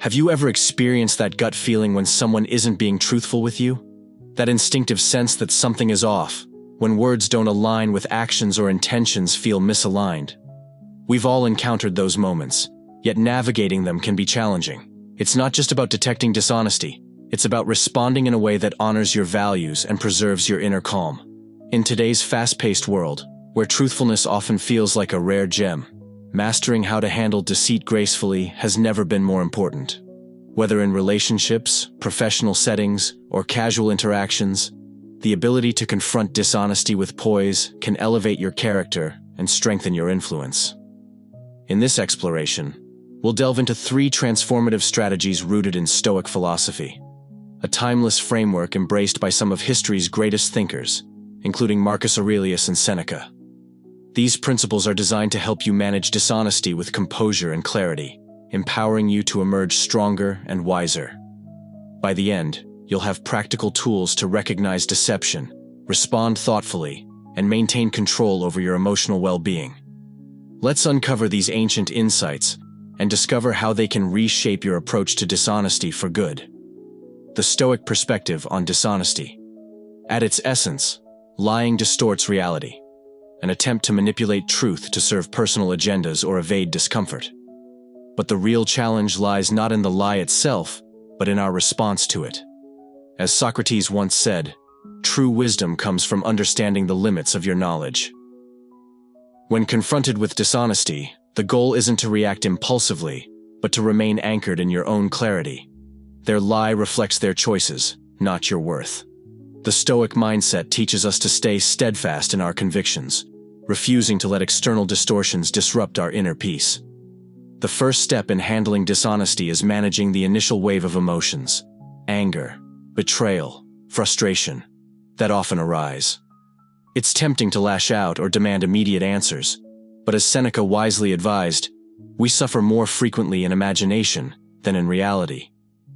Have you ever experienced that gut feeling when someone isn't being truthful with you? That instinctive sense that something is off, when words don't align with actions or intentions feel misaligned? We've all encountered those moments, yet navigating them can be challenging. It's not just about detecting dishonesty, it's about responding in a way that honors your values and preserves your inner calm. In today's fast-paced world, where truthfulness often feels like a rare gem, mastering how to handle deceit gracefully has never been more important. Whether in relationships, professional settings, or casual interactions, the ability to confront dishonesty with poise can elevate your character and strengthen your influence. In this exploration, we'll delve into 3 transformative strategies rooted in Stoic philosophy, a timeless framework embraced by some of history's greatest thinkers, including Marcus Aurelius and Seneca. These principles are designed to help you manage dishonesty with composure and clarity, empowering you to emerge stronger and wiser. By the end, you'll have practical tools to recognize deception, respond thoughtfully, and maintain control over your emotional well-being. Let's uncover these ancient insights and discover how they can reshape your approach to dishonesty for good. The Stoic perspective on dishonesty. At its essence, lying distorts reality, an attempt to manipulate truth to serve personal agendas or evade discomfort. But the real challenge lies not in the lie itself, but in our response to it. As Socrates once said, true wisdom comes from understanding the limits of your knowledge. When confronted with dishonesty, the goal isn't to react impulsively, but to remain anchored in your own clarity. Their lie reflects their choices, not your worth. The Stoic mindset teaches us to stay steadfast in our convictions, refusing to let external distortions disrupt our inner peace. The first step in handling dishonesty is managing the initial wave of emotions, anger, betrayal, frustration, that often arise. It's tempting to lash out or demand immediate answers, but as Seneca wisely advised, we suffer more frequently in imagination than in reality.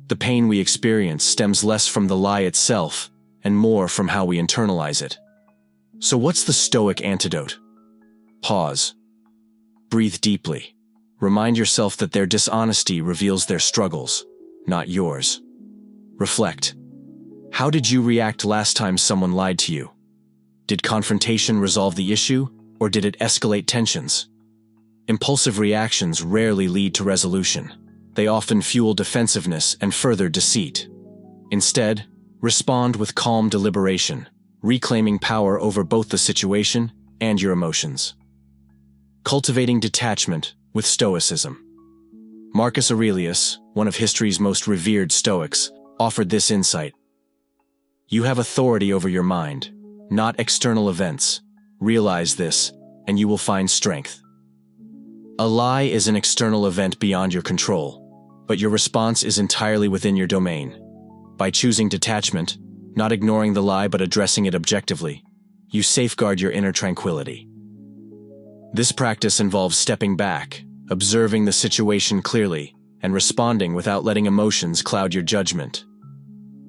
The pain we experience stems less from the lie itself and more from how we internalize it. So what's the Stoic antidote? Pause. Breathe deeply. Remind yourself that their dishonesty reveals their struggles, not yours. Reflect. How did you react last time someone lied to you? Did confrontation resolve the issue, or did it escalate tensions? Impulsive reactions rarely lead to resolution. They often fuel defensiveness and further deceit. Instead, respond with calm deliberation, reclaiming power over both the situation and your emotions. Cultivating detachment with Stoicism. Marcus Aurelius, one of history's most revered Stoics, offered this insight. You have authority over your mind, not external events. Realize this, and you will find strength. A lie is an external event beyond your control, but your response is entirely within your domain. By choosing detachment, not ignoring the lie but addressing it objectively, you safeguard your inner tranquility. This practice involves stepping back, observing the situation clearly, and responding without letting emotions cloud your judgment.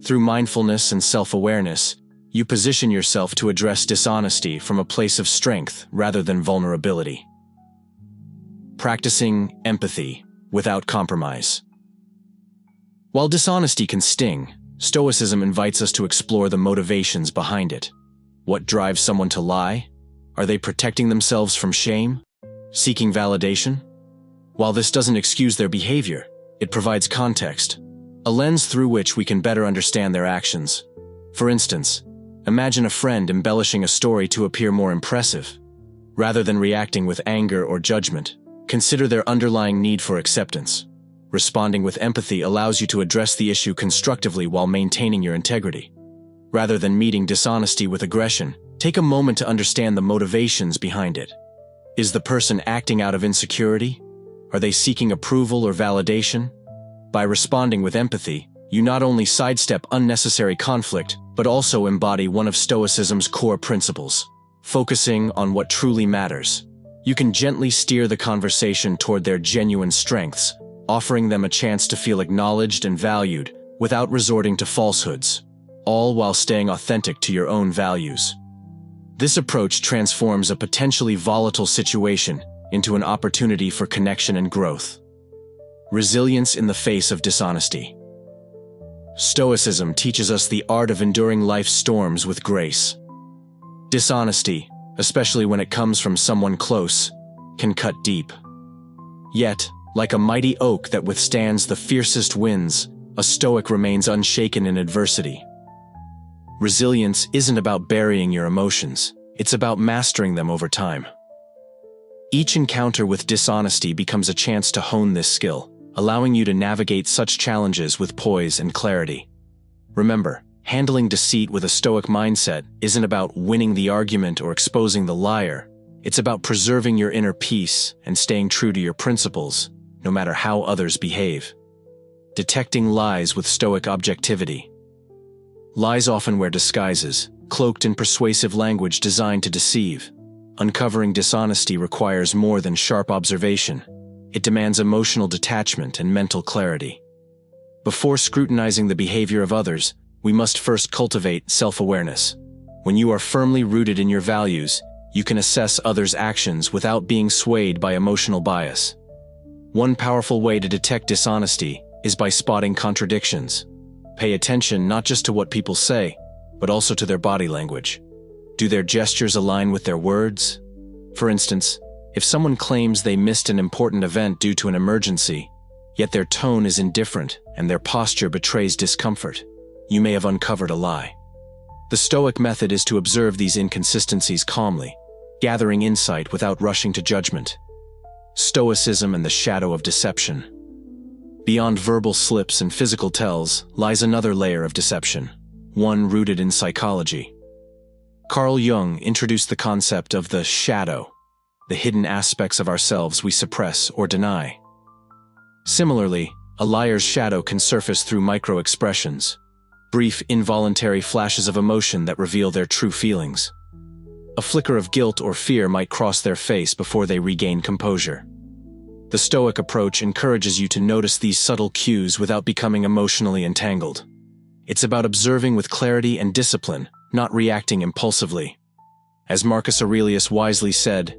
Through mindfulness and self-awareness, you position yourself to address dishonesty from a place of strength rather than vulnerability. Practicing empathy without compromise. While dishonesty can sting, Stoicism invites us to explore the motivations behind it. What drives someone to lie? Are they protecting themselves from shame? Seeking validation? While this doesn't excuse their behavior, it provides context, a lens through which we can better understand their actions. For instance, imagine a friend embellishing a story to appear more impressive. Rather than reacting with anger or judgment, consider their underlying need for acceptance. Responding with empathy allows you to address the issue constructively while maintaining your integrity. Rather than meeting dishonesty with aggression, take a moment to understand the motivations behind it. Is the person acting out of insecurity? Are they seeking approval or validation? By responding with empathy, you not only sidestep unnecessary conflict, but also embody one of Stoicism's core principles, focusing on what truly matters. You can gently steer the conversation toward their genuine strengths, offering them a chance to feel acknowledged and valued without resorting to falsehoods, all while staying authentic to your own values. This approach transforms a potentially volatile situation into an opportunity for connection and growth. Resilience in the face of dishonesty. Stoicism teaches us the art of enduring life's storms with grace. Dishonesty, especially when it comes from someone close, can cut deep. Yet, like a mighty oak that withstands the fiercest winds, a Stoic remains unshaken in adversity. Resilience isn't about burying your emotions, it's about mastering them over time. Each encounter with dishonesty becomes a chance to hone this skill, allowing you to navigate such challenges with poise and clarity. Remember, handling deceit with a Stoic mindset isn't about winning the argument or exposing the liar. It's about preserving your inner peace and staying true to your principles, no matter how others behave. Detecting lies with Stoic objectivity. Lies often wear disguises, cloaked in persuasive language designed to deceive. Uncovering dishonesty requires more than sharp observation. It demands emotional detachment and mental clarity. Before scrutinizing the behavior of others, we must first cultivate self-awareness. When you are firmly rooted in your values, you can assess others' actions without being swayed by emotional bias. One powerful way to detect dishonesty is by spotting contradictions. Pay attention not just to what people say, but also to their body language. Do their gestures align with their words? For instance, if someone claims they missed an important event due to an emergency, yet their tone is indifferent and their posture betrays discomfort, you may have uncovered a lie. The Stoic method is to observe these inconsistencies calmly, gathering insight without rushing to judgment. Stoicism and the shadow of deception. Beyond verbal slips and physical tells lies another layer of deception, one rooted in psychology. Carl Jung introduced the concept of the shadow, the hidden aspects of ourselves we suppress or deny. Similarly, a liar's shadow can surface through micro-expressions, brief involuntary flashes of emotion that reveal their true feelings. A flicker of guilt or fear might cross their face before they regain composure. The Stoic approach encourages you to notice these subtle cues without becoming emotionally entangled. It's about observing with clarity and discipline, not reacting impulsively. As Marcus Aurelius wisely said,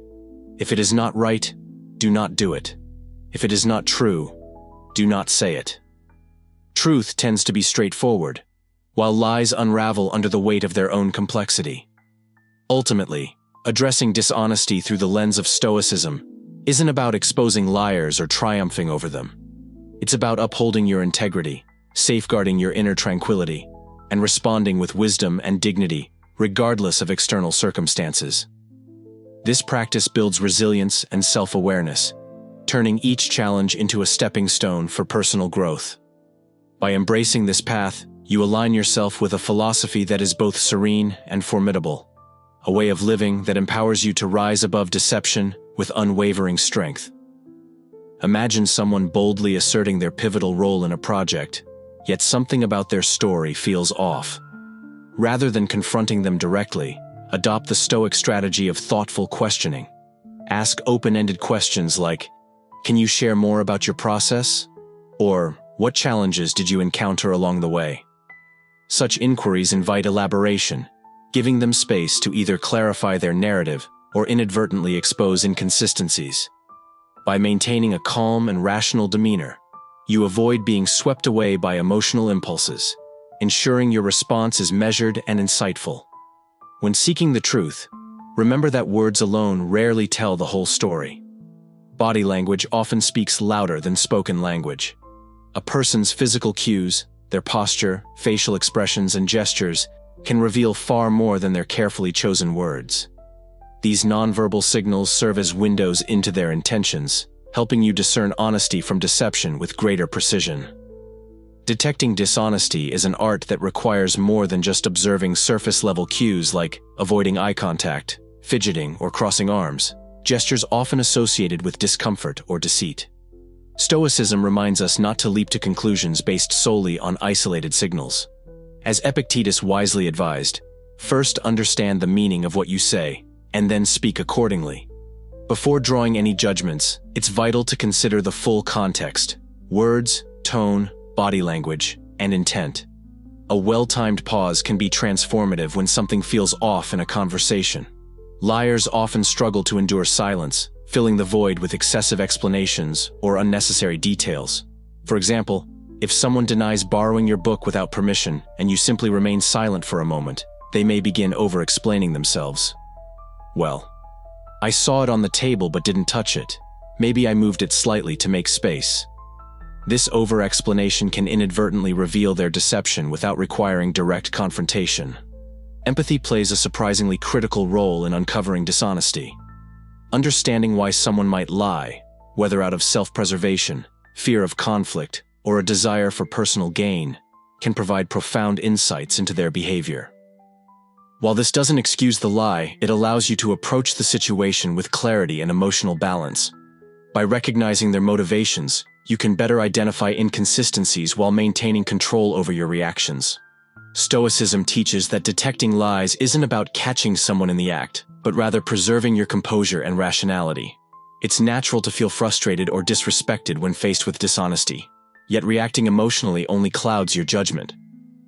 "If it is not right, do not do it. If it is not true, do not say it." Truth tends to be straightforward, while lies unravel under the weight of their own complexity. Ultimately, addressing dishonesty through the lens of Stoicism isn't about exposing liars or triumphing over them. It's about upholding your integrity, safeguarding your inner tranquility, and responding with wisdom and dignity, regardless of external circumstances. This practice builds resilience and self-awareness, turning each challenge into a stepping stone for personal growth. By embracing this path, you align yourself with a philosophy that is both serene and formidable, a way of living that empowers you to rise above deception with unwavering strength. Imagine someone boldly asserting their pivotal role in a project, yet something about their story feels off. Rather than confronting them directly, adopt the Stoic strategy of thoughtful questioning. Ask open-ended questions like, "Can you share more about your process?" Or, "What challenges did you encounter along the way?" Such inquiries invite elaboration, giving them space to either clarify their narrative or inadvertently expose inconsistencies. By maintaining a calm and rational demeanor, you avoid being swept away by emotional impulses, ensuring your response is measured and insightful. When seeking the truth, remember that words alone rarely tell the whole story. Body language often speaks louder than spoken language. A person's physical cues, their posture, facial expressions, and gestures can reveal far more than their carefully chosen words. These nonverbal signals serve as windows into their intentions, helping you discern honesty from deception with greater precision. Detecting dishonesty is an art that requires more than just observing surface-level cues like avoiding eye contact, fidgeting, or crossing arms, gestures often associated with discomfort or deceit. Stoicism reminds us not to leap to conclusions based solely on isolated signals. As Epictetus wisely advised, first understand the meaning of what you say, and then speak accordingly. Before drawing any judgments, it's vital to consider the full context: words, tone, body language, and intent. A well-timed pause can be transformative when something feels off in a conversation. Liars often struggle to endure silence, filling the void with excessive explanations or unnecessary details. For example, if someone denies borrowing your book without permission and you simply remain silent for a moment, they may begin over-explaining themselves. Well, I saw it on the table but didn't touch it. Maybe I moved it slightly to make space. This over-explanation can inadvertently reveal their deception without requiring direct confrontation. Empathy plays a surprisingly critical role in uncovering dishonesty. Understanding why someone might lie, whether out of self-preservation, fear of conflict, or a desire for personal gain, can provide profound insights into their behavior. While this doesn't excuse the lie, it allows you to approach the situation with clarity and emotional balance. By recognizing their motivations, you can better identify inconsistencies while maintaining control over your reactions. Stoicism teaches that detecting lies isn't about catching someone in the act, but rather preserving your composure and rationality. It's natural to feel frustrated or disrespected when faced with dishonesty, yet reacting emotionally only clouds your judgment.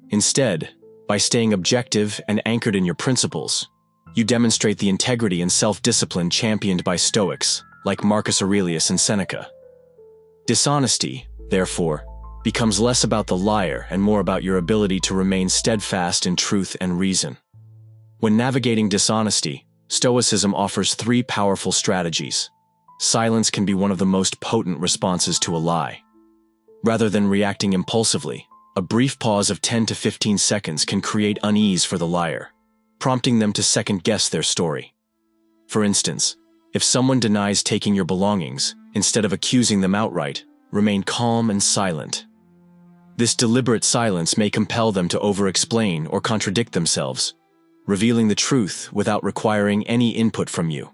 Instead, by staying objective and anchored in your principles, you demonstrate the integrity and self-discipline championed by Stoics, like Marcus Aurelius and Seneca. Dishonesty, therefore, becomes less about the liar and more about your ability to remain steadfast in truth and reason. When navigating dishonesty, Stoicism offers three powerful strategies. Silence can be one of the most potent responses to a lie. Rather than reacting impulsively, a brief pause of 10 to 15 seconds can create unease for the liar, prompting them to second-guess their story. For instance, if someone denies taking your belongings, instead of accusing them outright, remain calm and silent. This deliberate silence may compel them to over-explain or contradict themselves, revealing the truth without requiring any input from you.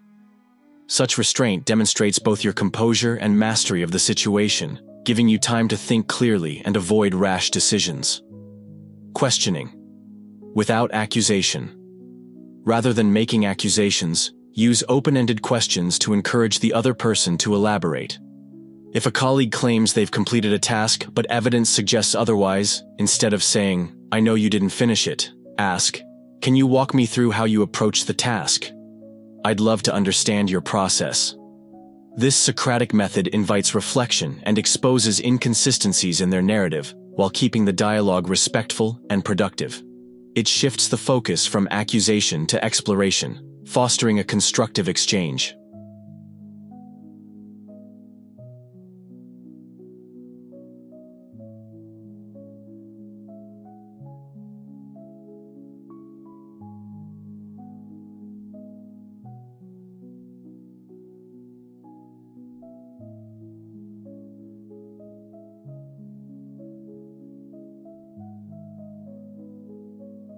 Such restraint demonstrates both your composure and mastery of the situation, giving you time to think clearly and avoid rash decisions. Questioning. Without accusation. Rather than making accusations, use open-ended questions to encourage the other person to elaborate. If a colleague claims they've completed a task but evidence suggests otherwise, instead of saying, "I know you didn't finish it," ask, "Can you walk me through how you approached the task? I'd love to understand your process." This Socratic method invites reflection and exposes inconsistencies in their narrative, while keeping the dialogue respectful and productive. It shifts the focus from accusation to exploration, fostering a constructive exchange.